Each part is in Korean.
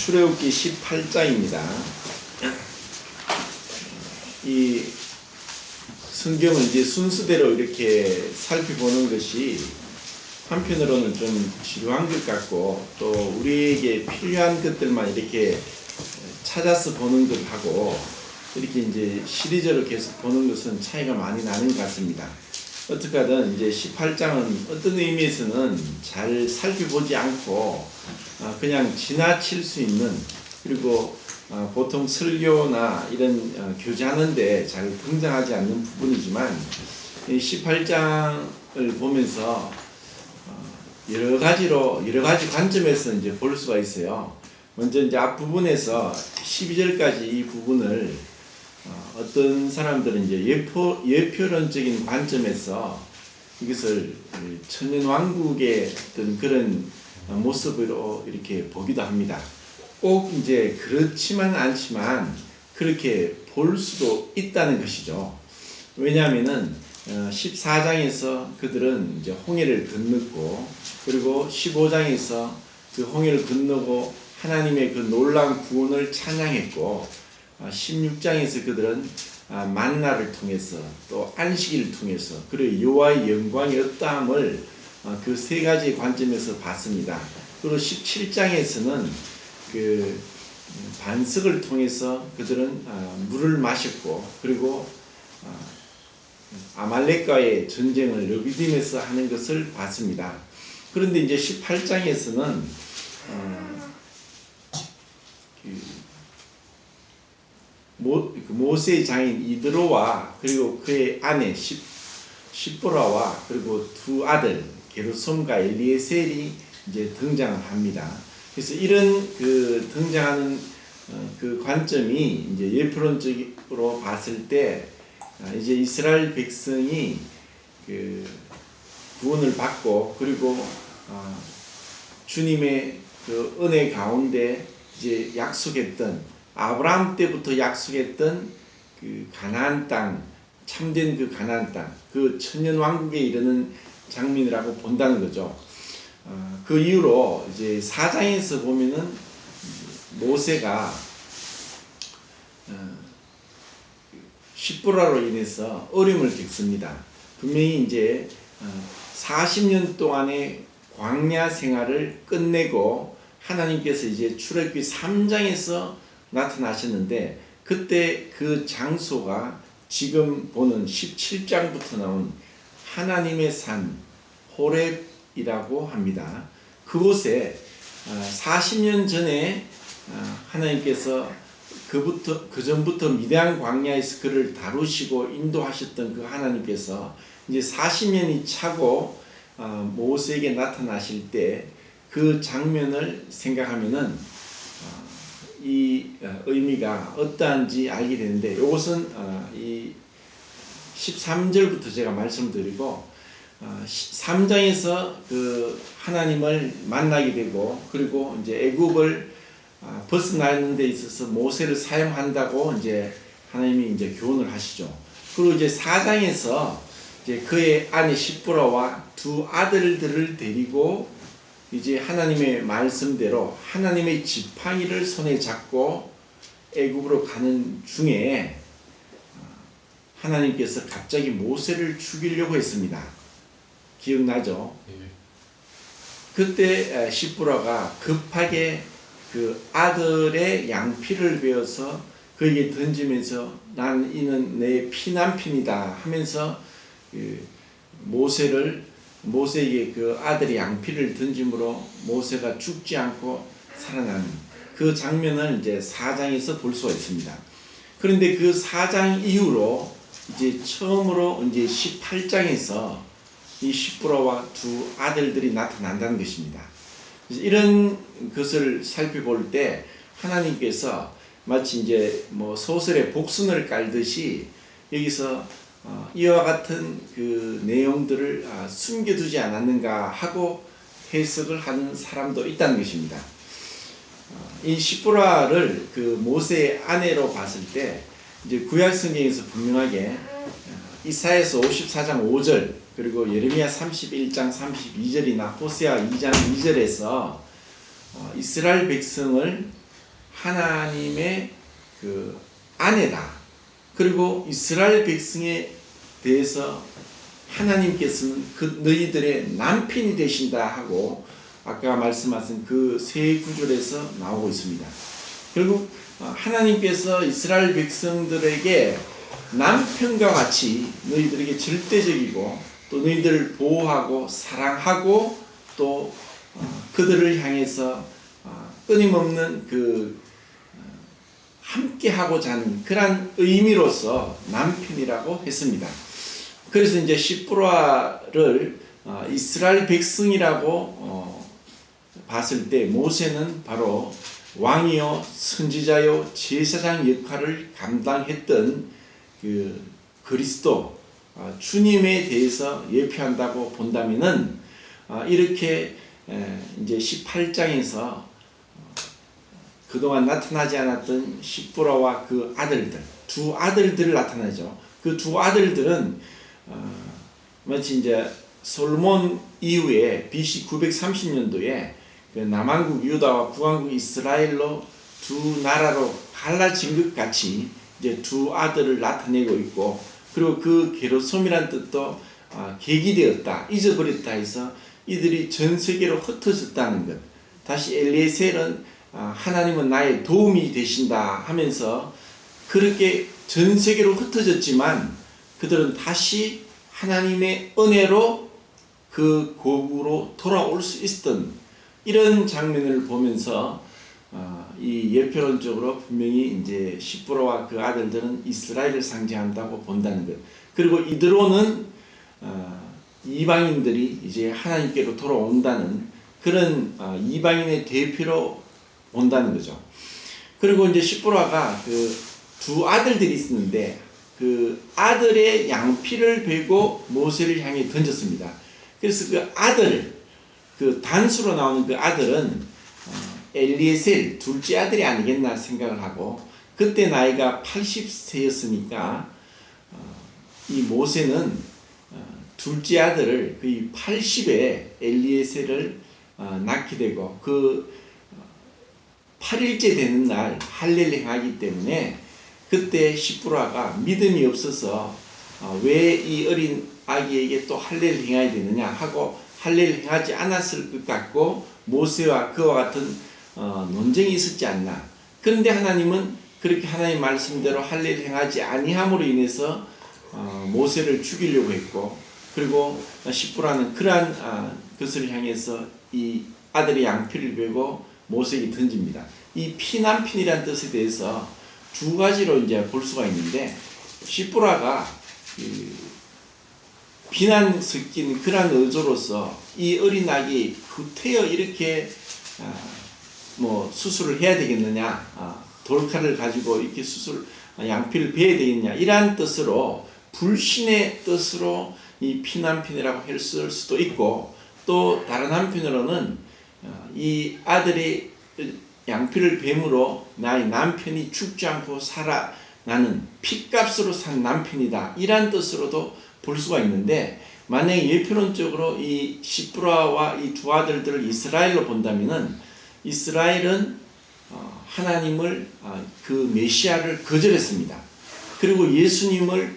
출애굽기 18장입니다. 이 성경을 이제 순서대로 이렇게 살펴보는 것이 한편으로는 좀 지루한 것 같고, 또 우리에게 필요한 것들만 이렇게 찾아서 보는 것하고 이렇게 이제 시리즈로 계속 보는 것은 차이가 많이 나는 것 같습니다. 어떻게 하든 이제 18장은 어떤 의미에서는 잘 살펴보지 않고 그냥 지나칠 수 있는, 그리고 보통 설교나 이런 교제하는데 잘 등장하지 않는 부분이지만, 이 18장을 보면서 여러 가지 관점에서 이제 볼 수가 있어요. 먼저 이제 앞부분에서 12절까지 이 부분을 어떤 사람들은 이제 예표론적인 관점에서 이것을 천년왕국의 어떤 그런 모습으로 이렇게 보기도 합니다. 꼭 이제 그렇지만 않지만 그렇게 볼 수도 있다는 것이죠. 왜냐하면은 14장에서 그들은 이제 홍해를 건넜고, 그리고 15장에서 그 홍해를 건너고 하나님의 그 놀라운 구원을 찬양했고, 16장에서 그들은 만나를 통해서 또 안식일을 통해서, 그리고 여호와의 영광의 어떠함을 그 세 가지 관점에서 봤습니다. 그리고 17장에서는 그 반석을 통해서 그들은 물을 마셨고, 그리고 아말렉과의 전쟁을 르비딤에서 하는 것을 봤습니다. 그런데 이제 18장에서는 모세의 장인 이드로와 그리고 그의 아내 십보라와 그리고 두 아들 게르솜과 엘리에셀이 이제 등장을 합니다. 그래서 이런 그 등장하는 그 관점이 이제 예표론적으로 봤을 때 이제 이스라엘 백성이 그 구원을 받고, 그리고 주님의 그 은혜 가운데 이제 약속했던, 아브라함 때부터 약속했던 그 가나안 땅, 참된 그 가나안 땅, 그 천년 왕국에 이르는 장면이라고 본다는 거죠. 그 이후로 이제 4장에서 보면은 모세가 십보라로 인해서 어려움을 겪습니다. 분명히 이제 40년 동안의 광야 생활을 끝내고 하나님께서 이제 출애굽기 3장에서 나타나셨는데, 그때 그 장소가 지금 보는 17장부터 나온 하나님의 산 호렙이라고 합니다. 그곳에 40년 전에 하나님께서 그 전부터 미대한 광야에서 그를 다루시고 인도하셨던 그 하나님께서 이제 40년이 차고 모세에게 나타나실 때 그 장면을 생각하면은 이 의미가 어떠한지 알게 되는데, 이것은 이 13절부터 제가 말씀드리고, 3장에서 그 하나님을 만나게 되고, 그리고 이제 애굽을 벗어나는 데 있어서 모세를 사용한다고 이제 하나님이 이제 교훈을 하시죠. 그리고 이제 4장에서 이제 그의 아내 십보라와 두 아들들을 데리고 이제 하나님의 말씀대로 하나님의 지팡이를 손에 잡고 애굽으로 가는 중에 하나님께서 갑자기 모세를 죽이려고 했습니다. 기억나죠? 그때 십보라가 급하게 그 아들의 양피를 베어서 그에게 던지면서 이는 내 피난편이다 하면서 그 모세에게 그 아들의 양피를 던짐으로 모세가 죽지 않고 살아나는 그 장면을 이제 4장에서 볼 수가 있습니다. 그런데 그 4장 이후로 이제 처음으로 이제 18장에서 이 십보라와 두 아들들이 나타난다는 것입니다. 이런 것을 살펴볼 때 하나님께서 마치 이제 뭐 소설의 복선을 깔듯이 여기서 이와 같은 그 내용들을 숨겨두지 않았는가 하고 해석을 하는 사람도 있다는 것입니다. 이 십보라를 그 모세의 아내로 봤을 때 이제 구약 성경에서 분명하게 이사야서 54장 5절, 그리고 예레미야 31장 32절이나 호세아 2장 2절에서 이스라엘 백성을 하나님의 그 아내다. 그리고 이스라엘 백성에 대해서 하나님께서는 그 너희들의 남편이 되신다 하고 아까 말씀하신 그 세 구절에서 나오고 있습니다. 결국 하나님께서 이스라엘 백성들에게 남편과 같이 너희들에게 절대적이고 또 너희들을 보호하고 사랑하고 또 그들을 향해서 끊임없는 그 함께 하고자 하는 그러한 의미로서 남편이라고 했습니다. 그래서 이제 시므라를 이스라엘 백성이라고 봤을 때 모세는 바로 왕이요 선지자요 제사장 역할을 감당했던 그 그리스도 주님에 대해서 예표한다고 본다면은 이렇게 이제 18장에서 그동안 나타나지 않았던 시므라와 그 아들들 두 아들들을 나타나죠. 그 두 아들들은 마치 이제 솔몬 이후에 BC 930년도에 그 남왕국 유다와 북왕국 이스라엘로 두 나라로 갈라진 것 같이 이제 두 아들을 나타내고 있고, 그리고 그 게르솜이란 뜻도 계기되었다, 잊어버렸다 해서 이들이 전 세계로 흩어졌다는 것. 다시 엘리에셀은 하나님은 나의 도움이 되신다 하면서 그렇게 전 세계로 흩어졌지만 그들은 다시 하나님의 은혜로 그 고국으로 돌아올 수 있었던 이런 장면을 보면서 이 예표론적으로 분명히 이제 시므라와 그 아들들은 이스라엘을 상징한다고 본다는 것. 그리고 이드로는 이방인들이 이제 하나님께로 돌아온다는 그런 이방인의 대표로 본다는 거죠. 그리고 이제 시므라가 그 두 아들들이 있었는데 그 아들의 양피를 베고 모세를 향해 던졌습니다. 그래서 그 아들, 그 단수로 나오는 그 아들은 엘리에셀 둘째 아들이 아니겠나 생각을 하고, 그때 나이가 80세였으니까 이 모세는 둘째 아들을 거의 80에 엘리에셀을 낳게 되고 그 8일째 되는 날 할례를 행하기 때문에 그때 시므라가 믿음이 없어서 왜 이 어린 아기에게 또 할례를 행해야 되느냐 하고 할례를 행하지 않았을 것 같고 모세와 그와 같은 논쟁이 있었지 않나. 그런데 하나님은 그렇게 하나님 말씀대로 할례를 행하지 아니함으로 인해서 모세를 죽이려고 했고, 그리고 시므라는 그러한 것을 향해서 이 아들의 양피를 베고 모세에게 던집니다. 이 피난핀이라는 뜻에 대해서 두 가지로 이제 볼 수가 있는데, 시므라가 비난 섞인 그러한 의조로서 이 어린 아기 구태여 이렇게 뭐 수술을 해야 되겠느냐, 돌칼을 가지고 이렇게 양피를 베야 되겠냐, 이러한 뜻으로 불신의 뜻으로 이 피난핀이라고 했을 수도 있고, 또 다른 한편으로는 이 아들이 양피를 뱀으로 나의 남편이 죽지 않고 살아나는 핏값으로 산 남편이다, 이란 뜻으로도 볼 수가 있는데, 만약에 예표론적으로 이 시므라와 이 두 아들들을 이스라엘로 본다면은 이스라엘은 하나님을 그 메시아를 거절했습니다. 그리고 예수님을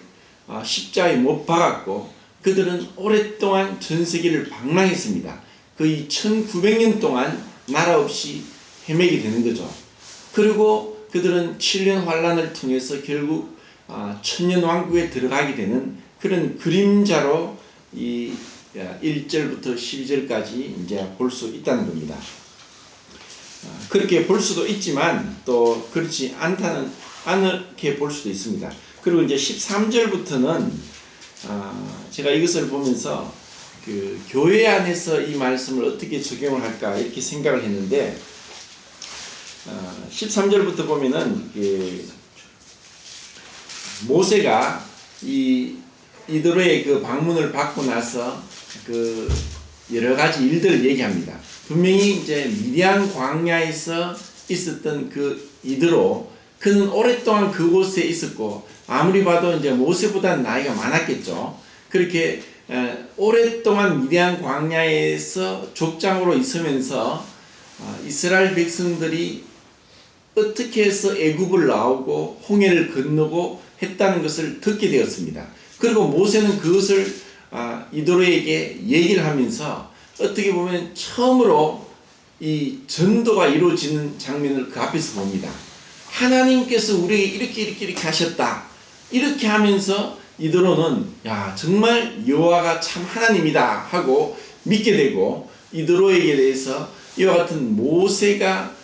십자가에 못 박았고 그들은 오랫동안 전 세계를 방랑했습니다. 거의 1900년 동안 나라 없이 헤매게 되는 거죠. 그리고 그들은 7년 환란을 통해서 결국 천년 왕국에 들어가게 되는 그런 그림자로 이 1절부터 12절까지 이제 볼 수 있다는 겁니다. 그렇게 볼 수도 있지만 또 그렇지 않게 볼 수도 있습니다. 그리고 이제 13절부터는 제가 이것을 보면서 그 교회 안에서 이 말씀을 어떻게 적용을 할까 이렇게 생각을 했는데, 13절부터 보면은 모세가 이드로의 그 방문을 받고 나서 그 여러 가지 일들을 얘기합니다. 분명히 이제 미디안 광야에서 있었던 그 이드로, 그는 오랫동안 그곳에 있었고 아무리 봐도 이제 모세보다는 나이가 많았겠죠. 그렇게 오랫동안 미디안 광야에서 족장으로 있으면서 이스라엘 백성들이 어떻게 해서 애굽을 나오고 홍해를 건너고 했다는 것을 듣게 되었습니다. 그리고 모세는 그것을 이도로에게 얘기를 하면서 어떻게 보면 처음으로 이 전도가 이루어지는 장면을 그 앞에서 봅니다. 하나님께서 우리에게 이렇게 하셨다. 이렇게 하면서 이도로는 야 정말 여호와가 참 하나님이다 하고 믿게 되고, 이도로에게 대해서 이와 같은 모세가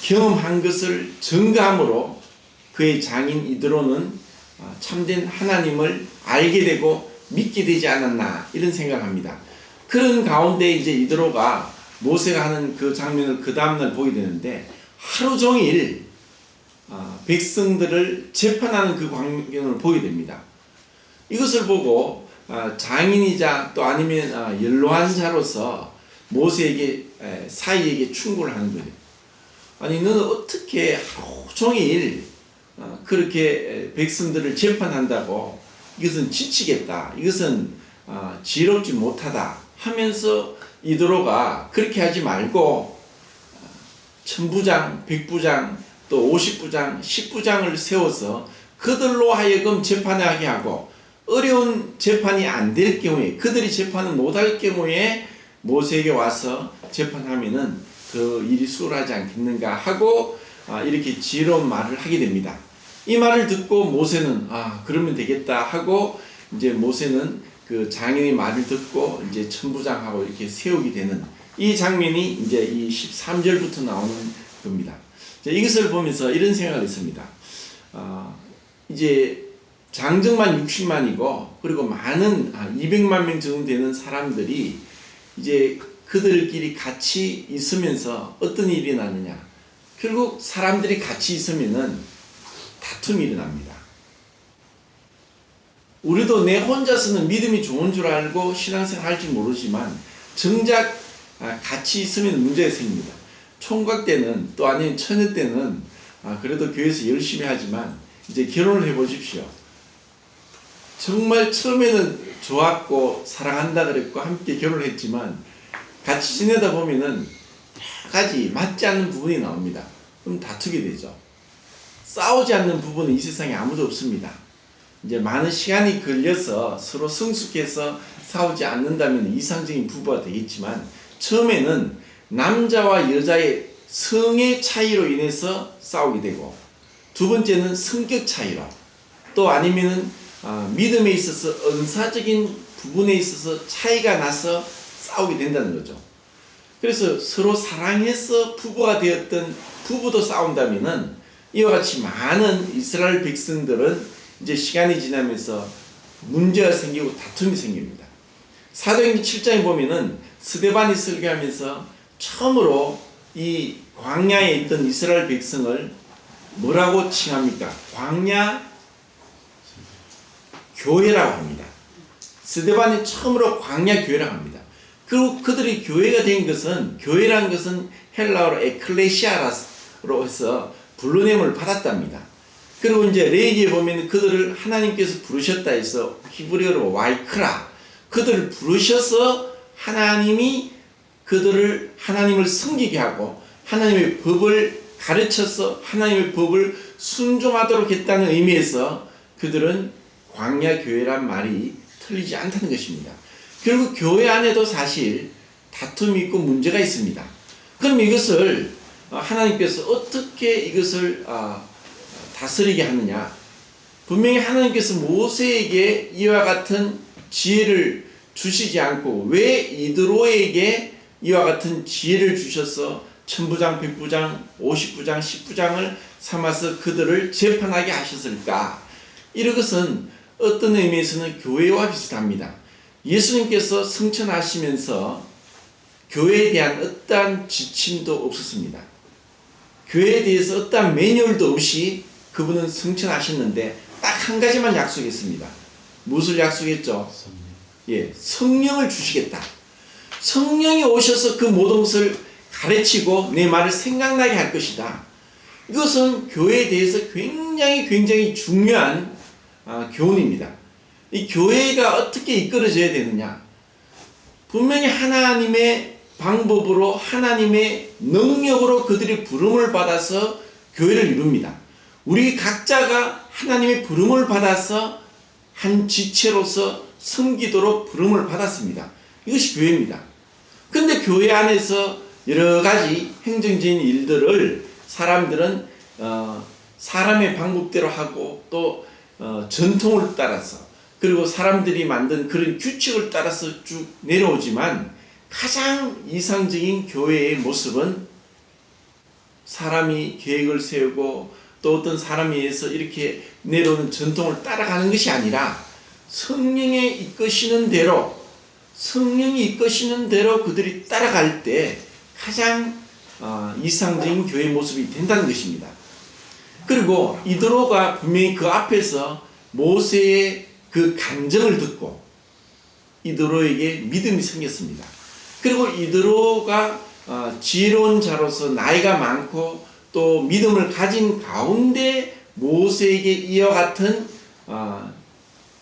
경험한 것을 증거함으로 그의 장인 이도로는 참된 하나님을 알게 되고 믿게 되지 않았나, 이런 생각을 합니다. 그런 가운데 이제 이도로가 모세가 하는 그 장면을 그 다음날 보게 되는데, 하루 종일 백성들을 재판하는 그 광경을 보게 됩니다. 이것을 보고 장인이자 또 아니면 연로한 자로서 모세에게 사이에게 충고를 하는 거죠. 아니 너는 어떻게 하루 종일 그렇게 백성들을 재판한다고, 이것은 지치겠다, 이것은 지혜롭지 못하다 하면서 이도로가 그렇게 하지 말고 천부장, 백부장, 또 50부장, 10부장을 세워서 그들로 하여금 재판하게 하고, 어려운 재판이 안 될 경우에, 그들이 재판을 못할 경우에 모세에게 와서 재판하면은 그 일이 수월하지 않겠는가 하고 이렇게 지혜로운 말을 하게 됩니다. 이 말을 듣고 모세는 그러면 되겠다 하고, 이제 모세는 그 장인의 말을 듣고 이제 천부장하고 이렇게 세우게 되는 이 장면이 이제 이 13절부터 나오는 겁니다. 이것을 보면서 이런 생각을 했습니다. 이제 장정만 60만이고 그리고 많은 200만 명 정도 되는 사람들이 이제 그들끼리 같이 있으면서 어떤 일이 나느냐, 결국 사람들이 같이 있으면은 다툼이 일어납니다. 우리도 내 혼자서는 믿음이 좋은 줄 알고 신앙생활 할지 모르지만 정작 같이 있으면 문제가 생깁니다. 총각 때는 또 아니면 처녀 때는 그래도 교회에서 열심히 하지만 이제 결혼을 해보십시오. 정말 처음에는 좋았고 사랑한다 그랬고 함께 결혼을 했지만 같이 지내다 보면은 여러 가지 맞지 않는 부분이 나옵니다. 그럼 다투게 되죠. 싸우지 않는 부분은 이 세상에 아무도 없습니다. 이제 많은 시간이 걸려서 서로 성숙해서 싸우지 않는다면 이상적인 부부가 되겠지만, 처음에는 남자와 여자의 성의 차이로 인해서 싸우게 되고, 두 번째는 성격 차이로, 또 아니면은 믿음에 있어서 은사적인 부분에 있어서 차이가 나서 싸우게 된다는 거죠. 그래서 서로 사랑해서 부부가 되었던 부부도 싸운다면은 이와 같이 많은 이스라엘 백성들은 이제 시간이 지나면서 문제가 생기고 다툼이 생깁니다. 사도행전 7장에 보면은 스데반이 설교하면서 처음으로 이 광야에 있던 이스라엘 백성을 뭐라고 칭합니까? 광야 교회라고 합니다. 스데반이 처음으로 광야 교회라고 합니다. 그리고 그들이 교회가 된 것은, 교회라는 것은 헬라어로 에클레시아라로 해서 불러냄을 받았답니다. 그리고 이제 레위기에 보면 그들을 하나님께서 부르셨다 해서 히브리어로 와이크라, 그들을 부르셔서 하나님이 그들을 하나님을 섬기게 하고 하나님의 법을 가르쳐서 하나님의 법을 순종하도록 했다는 의미에서 그들은 광야 교회란 말이 틀리지 않다는 것입니다. 결국 교회 안에도 사실 다툼이 있고 문제가 있습니다. 그럼 이것을 하나님께서 어떻게 이것을 다스리게 하느냐? 분명히 하나님께서 모세에게 이와 같은 지혜를 주시지 않고 왜 이드로에게 이와 같은 지혜를 주셔서 천부장, 백부장, 50부장, 10부장을 삼아서 그들을 재판하게 하셨을까? 이런 것은 어떤 의미에서는 교회와 비슷합니다. 예수님께서 승천하시면서 교회에 대한 어떠한 지침도 없었습니다. 교회에 대해서 어떠한 매뉴얼도 없이 그분은 승천하셨는데 딱 한 가지만 약속했습니다. 무엇을 약속했죠? 성령을 주시겠다. 성령이 오셔서 그 모든 것을 가르치고 내 말을 생각나게 할 것이다. 이것은 교회에 대해서 굉장히 중요한 교훈입니다. 이 교회가 어떻게 이끌어져야 되느냐? 분명히 하나님의 방법으로, 하나님의 능력으로 그들이 부름을 받아서 교회를 이룹니다. 우리 각자가 하나님의 부름을 받아서 한 지체로서 섬기도록 부름을 받았습니다. 이것이 교회입니다. 그런데 교회 안에서 여러 가지 행정적인 일들을 사람들은 사람의 방법대로 하고 또 전통을 따라서 그리고 사람들이 만든 그런 규칙을 따라서 쭉 내려오지만 가장 이상적인 교회의 모습은 사람이 계획을 세우고 또 어떤 사람에 의해서 이렇게 내려오는 전통을 따라가는 것이 아니라 성령의 이끄시는 대로 성령이 이끄시는 대로 그들이 따라갈 때 가장 이상적인 교회의 모습이 된다는 것입니다. 그리고 이드로가 분명히 그 앞에서 모세의 그 간증을 듣고 이드로에게 믿음이 생겼습니다. 그리고 이드로가 지혜로운 자로서 나이가 많고 또 믿음을 가진 가운데 모세에게 이와 같은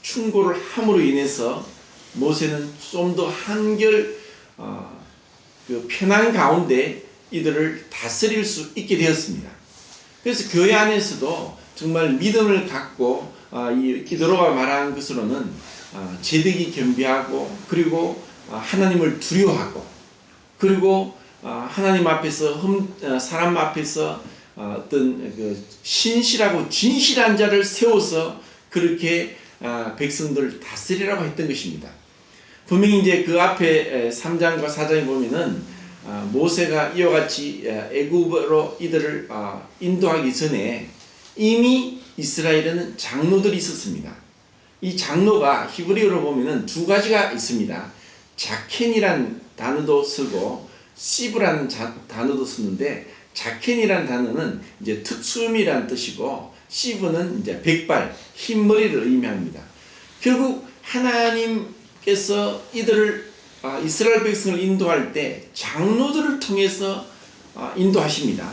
충고를 함으로 인해서 모세는 좀 더 한결 그 편한 가운데 이들을 다스릴 수 있게 되었습니다. 그래서 교회 안에서도 정말 믿음을 갖고 이드로가 말한 것으로는 제득이 겸비하고 그리고 하나님을 두려워하고 그리고 하나님 앞에서 사람 앞에서 어떤 그 신실하고 진실한 자를 세워서 그렇게 백성들을 다스리라고 했던 것입니다. 분명히 이제 그 앞에 3장과 4장에 보면은 모세가 이와 같이 애굽으로 이들을 인도하기 전에 이미 이스라엘에는 장로들이 있었습니다. 이 장로가 히브리어로 보면은 두 가지가 있습니다. 자켄이란 단어도 쓰고 시브라는 단어도 쓰는데 자켄이란 단어는 이제 특수음이란 뜻이고 시브는 이제 백발, 흰머리를 의미합니다. 결국 하나님께서 이들을 이스라엘 백성을 인도할 때 장로들을 통해서 인도하십니다.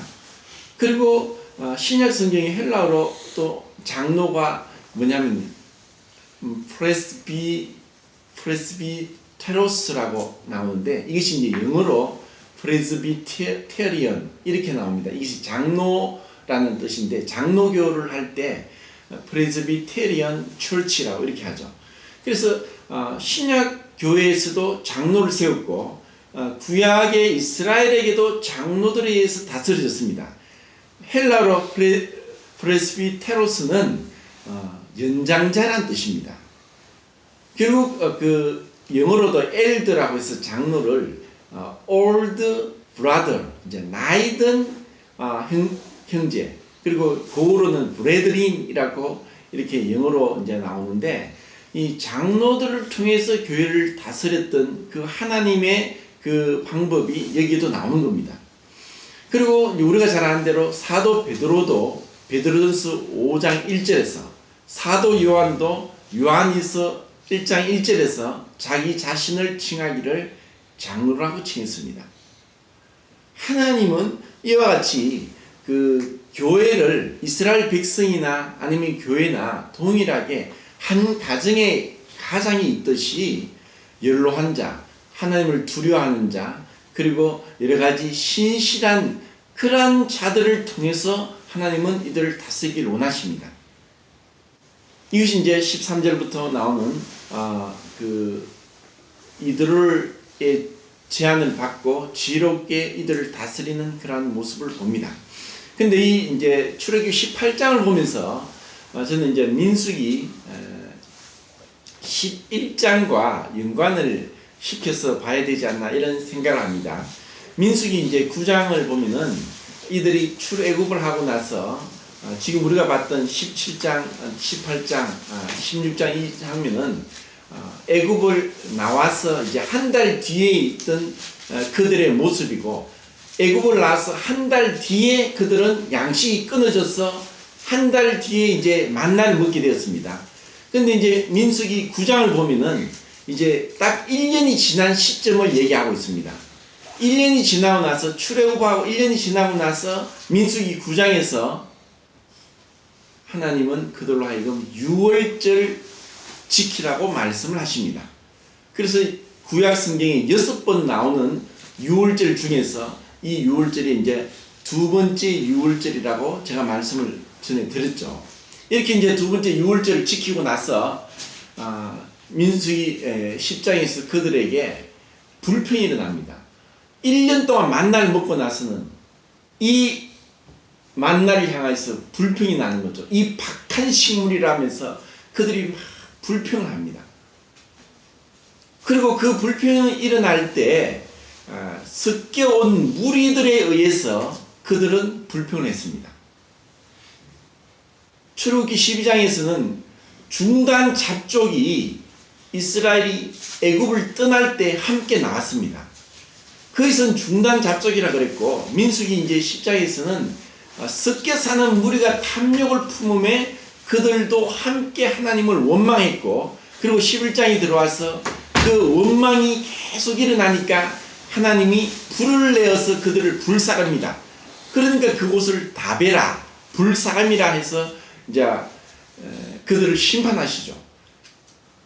그리고 신약 성경의 헬라어로 또 장로가 뭐냐면 프레스비테로스라고 나오는데 이것이 이제 영어로 프레스비테리언 이렇게 나옵니다. 이것이 장로라는 뜻인데 장로교를 할 때 프레스비테리언 철치라고 이렇게 하죠. 그래서 신약 교회에서도 장로를 세웠고 구약의 이스라엘에게도 장로들에 의해서 다스려졌습니다. 헬라로 프레스비테로스는 연장자란 뜻입니다. 결국 그 영어로도 엘드라고 해서 장로를 old brother 이제 나이 든 형제 그리고 고어로는 브레드린이라고 이렇게 영어로 이제 나오는데 이 장로들을 통해서 교회를 다스렸던 그 하나님의 그 방법이 여기에도 나오는 겁니다. 그리고 우리가 잘 아는 대로 사도 베드로도 베드로전서 5장 1절에서 사도 요한도 요한일서 1장 1절에서 자기 자신을 칭하기를 장로라고 칭했습니다. 하나님은 이와 같이 그 교회를 이스라엘 백성이나 아니면 교회나 동일하게 한 가장이 있듯이 연로한 자, 하나님을 두려워하는 자, 그리고 여러 가지 신실한 그러한 자들을 통해서 하나님은 이들을 다스리기를 원하십니다. 이것이 이제 13절부터 나오는 그 이들의 제안을 받고 지혜롭게 이들을 다스리는 그러한 모습을 봅니다. 근데 이 이제 출애굽기 18장을 보면서 저는 이제 민수기 11장과 연관을 시켜서 봐야 되지 않나 이런 생각을 합니다. 민수기 이제 9장을 보면은 이들이 출애굽을 하고 나서 지금 우리가 봤던 17장, 18장, 16장 이 장면은 애굽을 나와서 이제 한 달 뒤에 있던 그들의 모습이고 애굽을 나와서 한 달 뒤에 그들은 양식이 끊어져서 한 달 뒤에 이제 만나를 먹게 되었습니다. 근데 이제 민수기 9장을 보면은 이제 딱 1년이 지난 시점을 얘기하고 있습니다. 1년이 지나고 나서 출애굽하고 1년이 지나고 나서 민수기 9장에서 하나님은 그들로 하여금 유월절 지키라고 말씀을 하십니다. 그래서 구약 성경에 6번 나오는 유월절 중에서 이 유월절이 이제 두 번째 유월절이라고 제가 말씀을 전에 드렸죠. 이렇게 이제 두 번째 유월절을 지키고 나서 민수기 10장에서 그들에게 불평이 일어납니다. 1년 동안 만나를 먹고 나서는 이 만나를 향해서 불평이 나는 거죠. 이 박한 식물이라면서 그들이 막 불평을 합니다. 그리고 그 불평이 일어날 때 섞여온 무리들에 의해서 그들은 불평을 했습니다. 출애굽기 12장에서는 중단 잡족이 이스라엘이 애굽을 떠날 때 함께 나왔습니다. 거기서는 중단 잡족이라 그랬고, 민수기 이제 10장에서는 섞여 사는 무리가 탐욕을 품음에 그들도 함께 하나님을 원망했고, 그리고 11장이 들어와서 그 원망이 계속 일어나니까 하나님이 불을 내어서 그들을 불사릅니다. 그러니까 그곳을 다베라, 불사감이라 해서 이제 그들을 심판하시죠.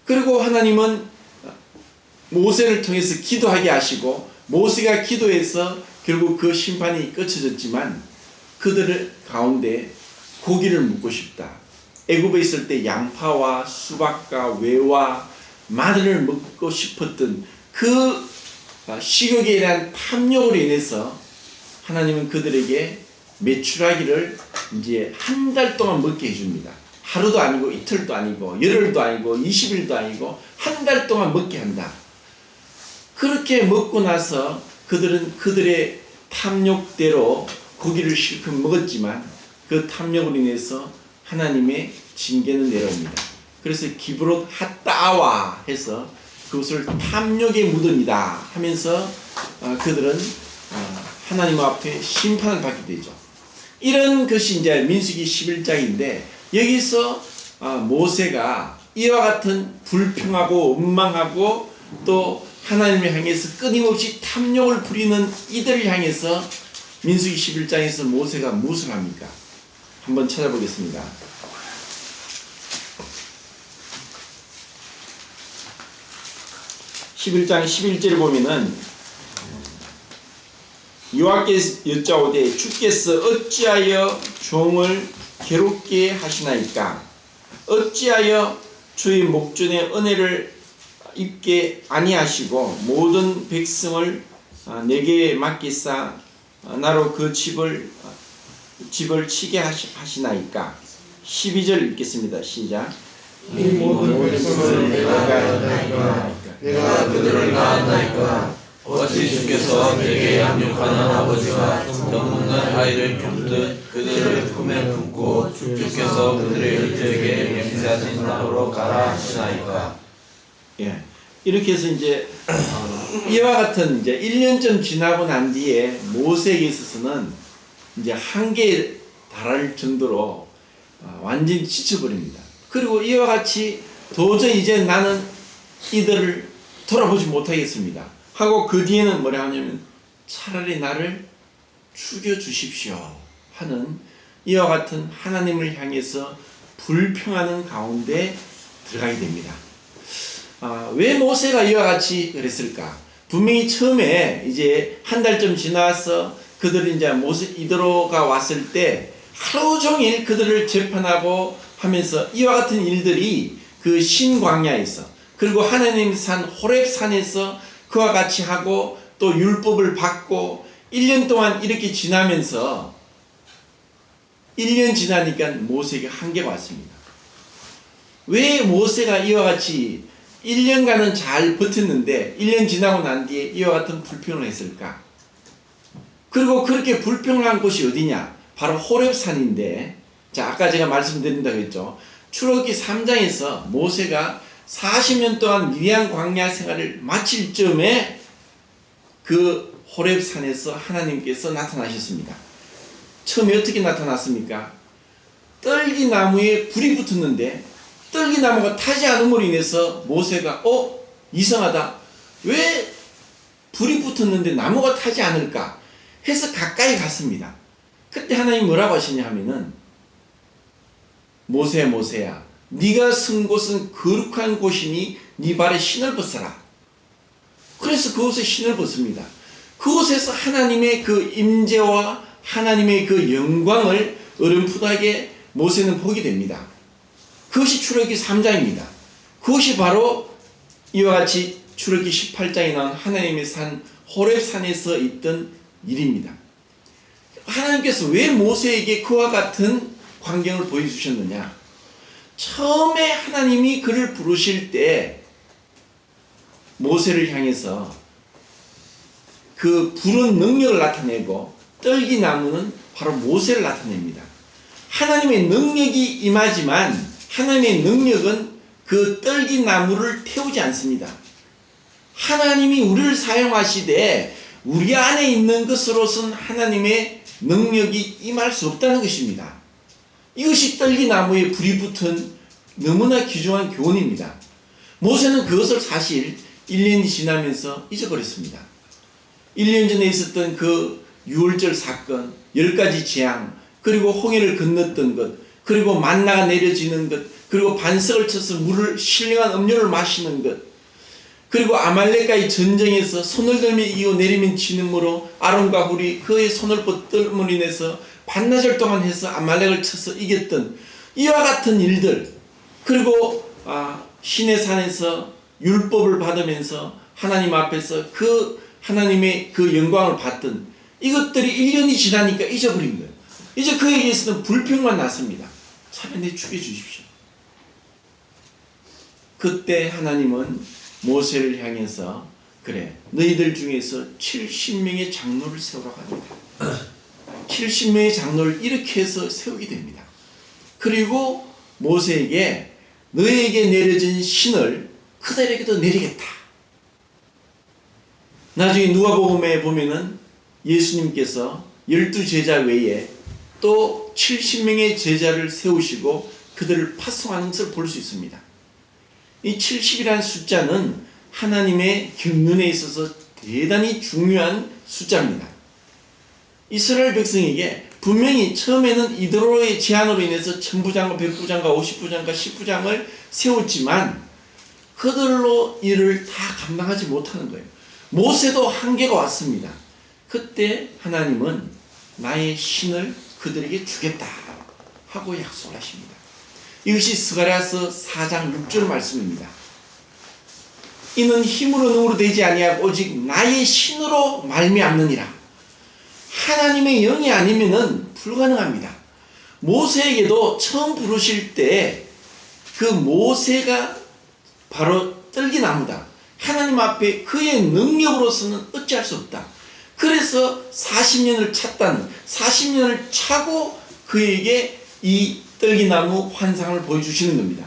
그리고 하나님은 모세를 통해서 기도하게 하시고, 모세가 기도해서 결국 그 심판이 끝쳐졌지만 그들 가운데 고기를 묻고 싶다. 애굽에 있을 때 양파와 수박과 외와 마늘을 먹고 싶었던 그 식욕에 대한 탐욕으로 인해서 하나님은 그들에게 메추라기를 이제 한 달 동안 먹게 해줍니다. 하루도 아니고 이틀도 아니고 열흘도 아니고 20일도 아니고 한 달 동안 먹게 한다. 그렇게 먹고 나서 그들은 그들의 탐욕대로 고기를 실컷 먹었지만 그 탐욕으로 인해서 하나님의 징계는 내려옵니다. 그래서 기브롯 핫다와 해서 그것을 탐욕의 무덤이다 하면서 그들은 하나님 앞에 심판을 받게 되죠. 이런 것이 이제 민수기 11장인데, 여기서 모세가 이와 같은 불평하고 원망하고 또 하나님을 향해서 끊임없이 탐욕을 부리는 이들을 향해서 민수기 11장에서 모세가 무엇을 합니까? 한번 찾아보겠습니다. 11장 11절을 보면은 여호와께서 여짜오되 주께서 어찌하여 종을 괴롭게 하시나이까? 어찌하여 주의 목전에 은혜를 입게 아니하시고 모든 백성을 내게 맡기사 나로 그 집을 치게 하시나이까? 12절 읽겠습니다. 시작. 이 모든 백성을 내가 그들을 낳았나이까? 어찌 주께서 내게 양육하는 아버지가 젖먹는 아이를 품듯 그들을 품에 품고 주께서 그들의 일들에게 맹세하신 나로 가라 하시나이까? 예. 이렇게 해서 이제 이와 같은 이제 1년쯤 지나고 난 뒤에 모세에게 있어서는 이제 한계에 달할 정도로 완전히 지쳐버립니다. 그리고 이와 같이 도저히 이제 나는 이들을 돌아보지 못하겠습니다 하고 그 뒤에는 뭐라 하냐면 차라리 나를 죽여주십시오 하는 이와 같은 하나님을 향해서 불평하는 가운데 들어가게 됩니다. 왜 모세가 이와 같이 그랬을까? 분명히 처음에 이제 한 달쯤 지나서 그들이 이제 모세 이드로가 왔을 때 하루 종일 그들을 재판하고 하면서 이와 같은 일들이 그 신광야에서 그리고 하나님 산 호렙산에서 그와 같이 하고 또 율법을 받고 1년 동안 이렇게 지나면서 1년 지나니까 모세에게 한계가 왔습니다. 왜 모세가 이와 같이 1년간은 잘 버텼는데 1년 지나고 난 뒤에 이와 같은 불평을 했을까? 그리고 그렇게 불평을 한 곳이 어디냐? 바로 호렙산인데, 자, 아까 제가 말씀드린다고 했죠. 출애굽기 3장에서 모세가 40년 동안 미디안 광야 생활을 마칠 즈음에 그 호렙산에서 하나님께서 나타나셨습니다. 처음에 어떻게 나타났습니까? 떨기나무에 불이 붙었는데 떨기나무가 타지 않음으로 인해서 모세가 이상하다. 왜 불이 붙었는데 나무가 타지 않을까? 해서 가까이 갔습니다. 그때 하나님 뭐라고 하시냐 하면은 모세야 네가 선 곳은 거룩한 곳이니 네 발에 신을 벗어라. 그래서 그곳에 신을 벗습니다. 그곳에서 하나님의 그 임재와 하나님의 그 영광을 어렴풋하게 모세는 보게 됩니다. 그것이 출애굽기 3장입니다. 그것이 바로 이와 같이 출애굽기 18장에 나온 하나님의 산 호렙산에서 있던 일입니다. 하나님께서 왜 모세에게 그와 같은 광경을 보여주셨느냐? 처음에 하나님이 그를 부르실 때 모세를 향해서 그 부른 능력을 나타내고 떨기나무는 바로 모세를 나타냅니다. 하나님의 능력이 임하지만 하나님의 능력은 그 떨기나무를 태우지 않습니다. 하나님이 우리를 사용하시되 우리 안에 있는 것으로서는 하나님의 능력이 임할 수 없다는 것입니다. 이것이 떨기나무에 불이 붙은 너무나 귀중한 교훈입니다. 모세는 그것을 사실 1년이 지나면서 잊어버렸습니다. 1년 전에 있었던 그 6월절 사건, 10가지 재앙, 그리고 홍해를 건넜던 것, 그리고 만나가 내려지는 것, 그리고 반석을 쳐서 물을 신령한 음료를 마시는 것, 그리고 아말렉과의 전쟁에서 손을 들면 이기고 내리면 지는므로 아론과 훌이 그의 손을 붙들므로 인해서 반나절 동안 해서 아말렉을 쳐서 이겼던 이와 같은 일들, 그리고 신의 산에서 율법을 받으면서 하나님 앞에서 그 하나님의 그 영광을 받던 이것들이 1년이 지나니까 잊어버린 거예요. 이제 그에게서는 불평만 났습니다. 차라리 죽여주십시오. 그때 하나님은 모세를 향해서 그래, 너희들 중에서 70명의 장로를 세우라고 합니다. 70명의 장로를 이렇게 해서 세우게 됩니다. 그리고 모세에게 너희에게 내려진 신을 그들에게도 내리겠다. 나중에 누가복음에 보면은 예수님께서 12제자 외에 또 70명의 제자를 세우시고 그들을 파송하는 것을 볼 수 있습니다. 이 70이라는 숫자는 하나님의 경륜에 있어서 대단히 중요한 숫자입니다. 이스라엘 백성에게 분명히 처음에는 이드로의 제안으로 인해서 천부장과 백부장과 50부장과 10부장을 세웠지만 그들로 이를 다 감당하지 못하는 거예요. 모세도 한계가 왔습니다. 그때 하나님은 나의 신을 그들에게 주겠다 하고 약속하십니다. 이것이 스가랴서 4장 6절 말씀입니다. 이는 힘으로 능으로 되지 아니하고 오직 나의 신으로 말미암느니라. 하나님의 영이 아니면은 불가능합니다. 모세에게도 처음 부르실 때 그 모세가 바로 떨기나무다. 하나님 앞에 그의 능력으로서는 어찌할 수 없다. 그래서 40년을 찾다는 40년을 차고 그에게 이 떨기나무 환상을 보여주시는 겁니다.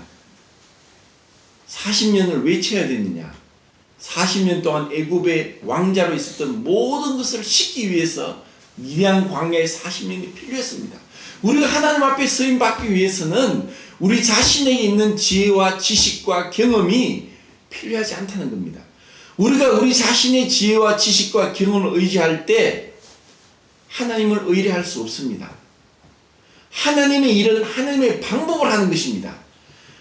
40년을 왜 채워야 됐느냐? 40년 동안 애굽의 왕자로 있었던 모든 것을 씻기 위해서 미디안 광야에 40년이 필요했습니다. 우리가 하나님 앞에 쓰임 받기 위해서는 우리 자신에게 있는 지혜와 지식과 경험이 필요하지 않다는 겁니다. 우리가 우리 자신의 지혜와 지식과 경험을 의지할 때 하나님을 의뢰할 수 없습니다. 하나님의 일은 하나님의 방법을 하는 것입니다.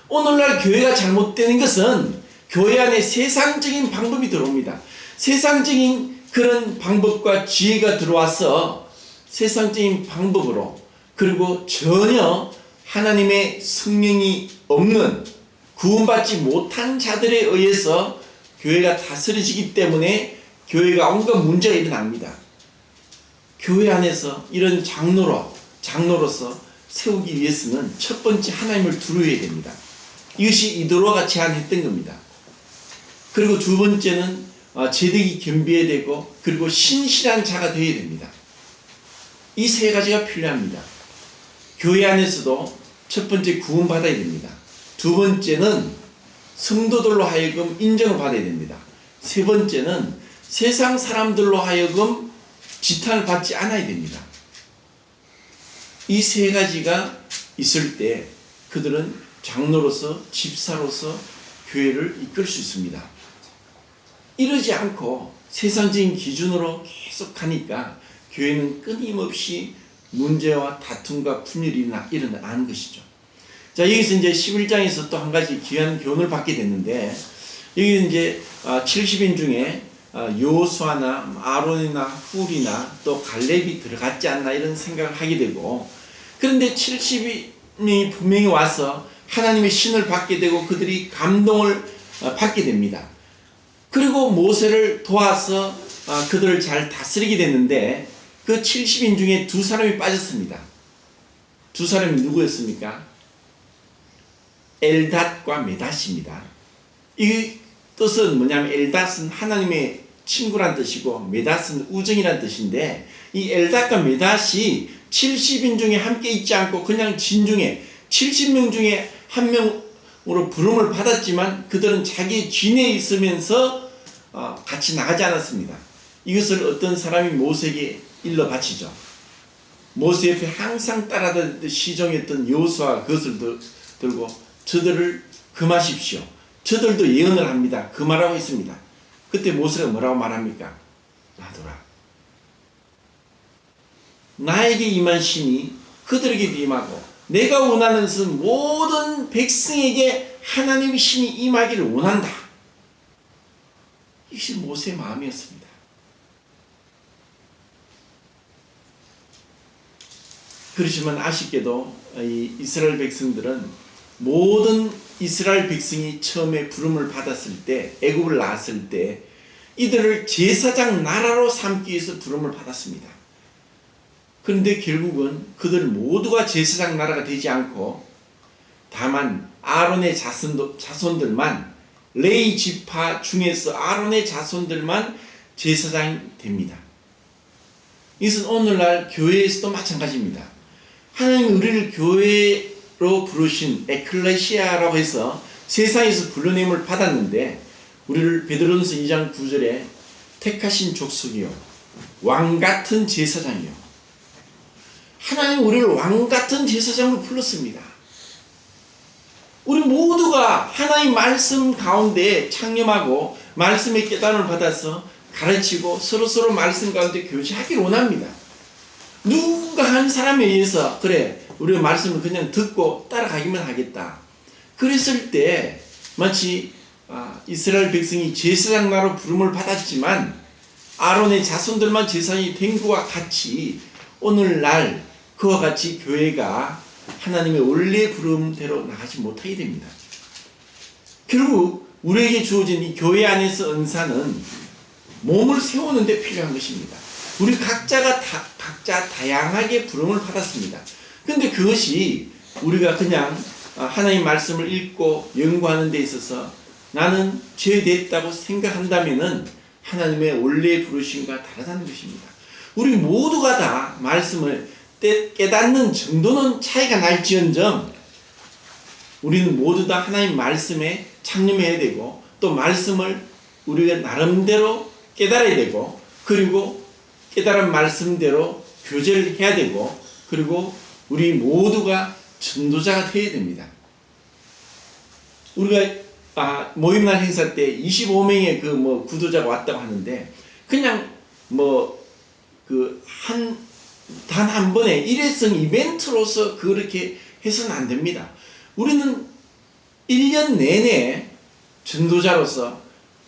오늘날 교회가 잘못되는 것은 교회 안에 세상적인 방법이 들어옵니다. 세상적인 그런 방법과 지혜가 들어와서 세상적인 방법으로 그리고 전혀 하나님의 성령이 없는 구원받지 못한 자들에 의해서 교회가 다스려지기 때문에 교회가 온갖 문제가 일어납니다. 교회 안에서 이런 장로로서 세우기 위해서는 첫 번째 하나님을 두려워야 됩니다. 이것이 이도로가 제안했던 겁니다. 그리고 두 번째는 제득이 겸비해야 되고 그리고 신실한 자가 되어야 됩니다. 이 세 가지가 필요합니다. 교회 안에서도 첫 번째 구원받아야 됩니다. 두 번째는 성도들로 하여금 인정을 받아야 됩니다. 세 번째는 세상 사람들로 하여금 지탄을 받지 않아야 됩니다. 이 세 가지가 있을 때 그들은 장로로서 집사로서 교회를 이끌 수 있습니다. 이러지 않고 세상적인 기준으로 계속 가니까 교회는 끊임없이 문제와 다툼과 분열이 일어나는 것이죠. 자, 여기서 이제 11장에서 또 한 가지 귀한 교훈을 받게 됐는데, 여기 이제 70인 중에 여호수아나 아론이나 훌이나 또 갈렙이 들어갔지 않나 이런 생각을 하게 되고, 그런데 70인이 분명히 와서 하나님의 신을 받게 되고 그들이 감동을 받게 됩니다. 그리고 모세를 도와서 그들을 잘 다스리게 됐는데 그 70인 중에 두 사람이 빠졌습니다. 두 사람이 누구였습니까? 엘닷과 메닷입니다. 이 뜻은 뭐냐면 엘닷은 하나님의 친구란 뜻이고 메닷은 우정이란 뜻인데, 이 엘닷과 메닷이 70인 중에 함께 있지 않고 그냥 진중에 70명 중에 한 명으로 부름을 받았지만 그들은 자기 진에 있으면서 같이 나가지 않았습니다. 이것을 어떤 사람이 모세에게 일러 바치죠. 모세 옆에 항상 따라다니듯 시종했던 여호수아가 그것을 들고 저들을 금하십시오. 저들도 예언을 합니다. 금하라고 했습니다. 그때 모세가 뭐라고 말합니까? 놔둬라. 나에게 임한 신이 그들에게도 임하고 내가 원하는 것은 모든 백성에게 하나님의 신이 임하기를 원한다. 이것이 모세의 마음이었습니다. 그렇지만 아쉽게도 이 이스라엘 백성들은 모든 이스라엘 백성이 처음에 부름을 받았을 때, 애굽을 나왔을 때 이들을 제사장 나라로 삼기 위해서 부름을 받았습니다. 그런데 결국은 그들 모두가 제사장 나라가 되지 않고 다만 아론의 자손들만, 레위 지파 중에서 아론의 자손들만 제사장이 됩니다. 이것은 오늘날 교회에서도 마찬가지입니다. 하나님이 우리를 교회로 부르신 에클레시아라고 해서 세상에서 불러냄을 받았는데, 우리를 베드로전서 2장 9절에 택하신 족속이요 왕같은 제사장이요, 하나님 우리를 왕같은 제사장으로 불렀습니다. 우리 모두가 하나님 말씀 가운데 창념하고 말씀의 깨달음을 받아서 가르치고 서로 말씀 가운데 교제하기를 원합니다. 누군가 한 사람에 의해서 그래 우리가 말씀을 그냥 듣고 따라가기만 하겠다, 그랬을 때 마치 이스라엘 백성이 제사장 나라로 부름을 받았지만 아론의 자손들만 제사장이 된 것과 같이 오늘날 그와 같이 교회가 하나님의 원래 부름대로 나가지 못하게 됩니다. 결국 우리에게 주어진 이 교회 안에서 은사는 몸을 세우는 데 필요한 것입니다. 우리 각자 다양하게 부름을 받았습니다. 그런데 그것이 우리가 그냥 하나님 말씀을 읽고 연구하는 데 있어서 나는 죄됐다고 생각한다면은 하나님의 원래 부르심과 다르다는 것입니다. 우리 모두가 다 말씀을 깨닫는 정도는 차이가 날지언정 우리는 모두 다 하나님 말씀에 창념해야 되고, 또 말씀을 우리가 나름대로 깨달아야 되고, 그리고 깨달은 말씀대로 교제를 해야 되고, 그리고 우리 모두가 전도자가 되어야 됩니다. 우리가 모임날 행사 때 25명의 구도자가 왔다고 하는데, 그냥 단 한 번에 일회성 이벤트로서 그렇게 해서는 안 됩니다. 우리는 1년 내내 전도자로서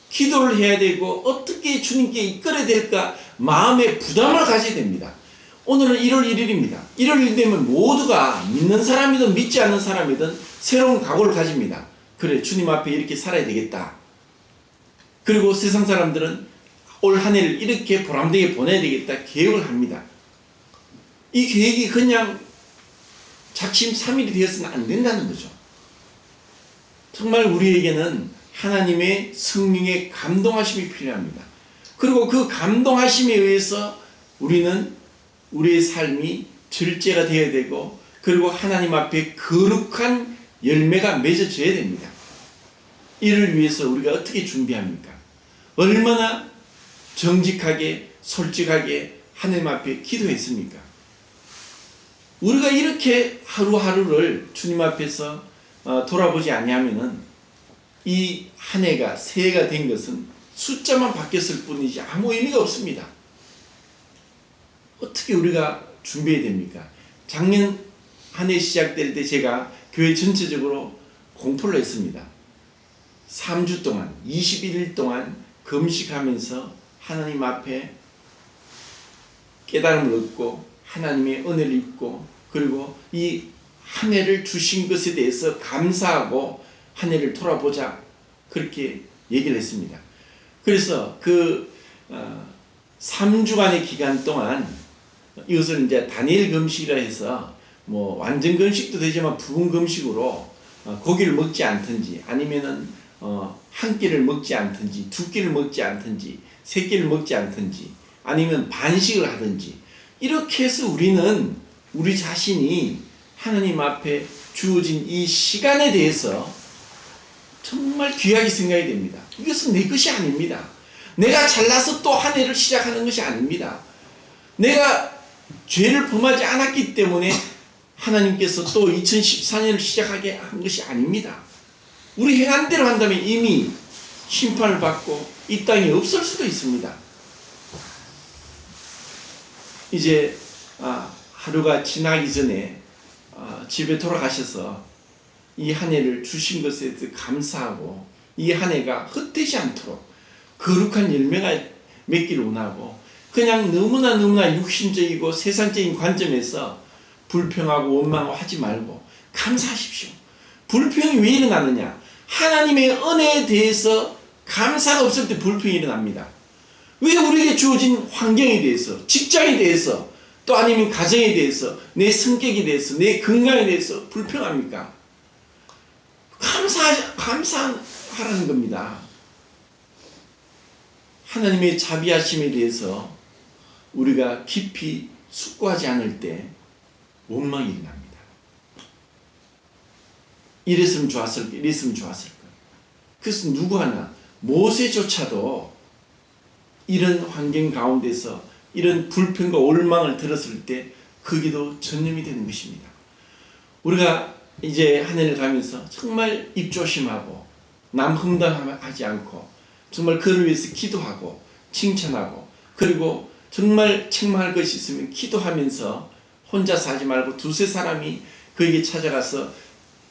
기도를 해야 되고 어떻게 주님께 이끌어야 될까 마음의 부담을 가져야 됩니다. 오늘은 1월 1일입니다. 1월 1일 되면 모두가 믿는 사람이든 믿지 않는 사람이든 새로운 각오를 가집니다. 그래, 주님 앞에 이렇게 살아야 되겠다. 그리고 세상 사람들은 올 한 해를 이렇게 보람되게 보내야 되겠다 계획을 합니다. 이 계획이 그냥 작심 3일이 되어서는 안 된다는 거죠. 정말 우리에게는 하나님의 성령의 감동하심이 필요합니다. 그리고 그 감동하심에 의해서 우리는 우리의 삶이 절제가 되어야 되고, 그리고 하나님 앞에 거룩한 열매가 맺어져야 됩니다. 이를 위해서 우리가 어떻게 준비합니까? 얼마나 정직하게 솔직하게 하나님 앞에 기도했습니까? 우리가 이렇게 하루하루를 주님 앞에서 돌아보지 아니하면은 이 한 해가 새해가 된 것은 숫자만 바뀌었을 뿐이지 아무 의미가 없습니다. 어떻게 우리가 준비해야 됩니까? 작년 한 해 시작될 때 제가 교회 전체적으로 공포를 했습니다. 3주 동안 21일 동안 금식하면서 하나님 앞에 깨달음을 얻고 하나님의 은혜를 입고 그리고 이 한 해를 주신 것에 대해서 감사하고 한 해를 돌아보자 그렇게 얘기를 했습니다. 그래서 그 3주간의 기간 동안 이것을 이제 다니엘 금식이라 해서 뭐 완전 금식도 되지만 부분 금식으로 고기를 먹지 않든지 아니면은 한 끼를 먹지 않든지 두 끼를 먹지 않든지 세 끼를 먹지 않든지 아니면 반식을 하든지 이렇게 해서 우리는 우리 자신이 하나님 앞에 주어진 이 시간에 대해서 정말 귀하게 생각이 됩니다. 이것은 내 것이 아닙니다. 내가 잘나서 또 한 해를 시작하는 것이 아닙니다. 내가 죄를 범하지 않았기 때문에 하나님께서 또 2014년을 시작하게 한 것이 아닙니다. 우리 행한 대로 한다면 이미 심판을 받고 이 땅에 없을 수도 있습니다. 이제 하루가 지나기 전에 집에 돌아가셔서 이 한 해를 주신 것에 대해서 감사하고 이 한 해가 헛되지 않도록 거룩한 열매가 맺기를 원하고 그냥 너무나 육신적이고 세상적인 관점에서 불평하고 원망하고 하지 말고 감사하십시오. 불평이 왜 일어나느냐? 하나님의 은혜에 대해서 감사가 없을 때 불평이 일어납니다. 왜 우리에게 주어진 환경에 대해서, 직장에 대해서, 또 아니면 가정에 대해서, 내 성격에 대해서, 내 건강에 대해서 불평합니까? 감사하라는 겁니다. 하나님의 자비하심에 대해서 우리가 깊이 숙고하지 않을 때 원망이 일어납니다. 이랬으면 좋았을 거, 이랬으면 좋았을 거. 그래서 누구 하나, 모세조차도 이런 환경 가운데서 이런 불평과 원망을 들었을 때 거기도 전염이 되는 것입니다. 우리가 이제 한 해를 가면서 정말 입조심하고 남 흠담하지 않고 정말 그를 위해서 기도하고 칭찬하고 그리고 정말 책망할 것이 있으면 기도하면서 혼자 사지 말고 두세 사람이 그에게 찾아가서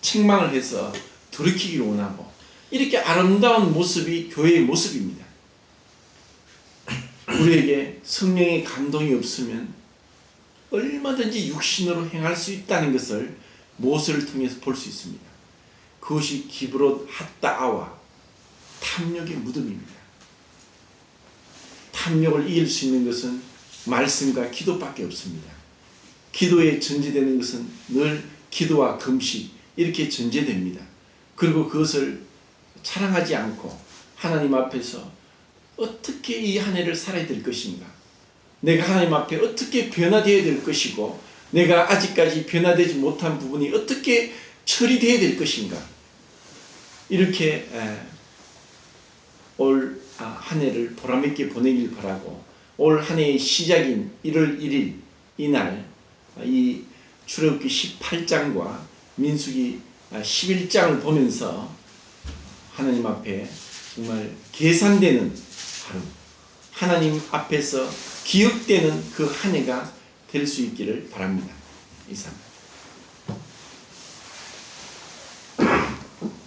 책망을 해서 돌이키기를 원하고 이렇게 아름다운 모습이 교회의 모습입니다. 우리에게 성령의 감동이 없으면 얼마든지 육신으로 행할 수 있다는 것을 모세를 통해서 볼 수 있습니다. 그것이 기브롯 핫다아와 탐욕의 무덤입니다. 탐욕을 이길 수 있는 것은 말씀과 기도밖에 없습니다. 기도에 전제되는 것은 늘 기도와 금식 이렇게 전제됩니다. 그리고 그것을 자랑하지 않고 하나님 앞에서 어떻게 이 한 해를 살아야 될 것인가, 내가 하나님 앞에 어떻게 변화되어야 될 것이고 내가 아직까지 변화되지 못한 부분이 어떻게 처리되어야 될 것인가, 이렇게 올 한 해를 보람있게 보내길 바라고 올 한 해의 시작인 1월 1일 이날 이 출애굽기 18장과 민수기 11장을 보면서 하나님 앞에 정말 계산되는 하루, 하나님 앞에서 기억되는 그 한 해가 될 수 있기를 바랍니다. 이상.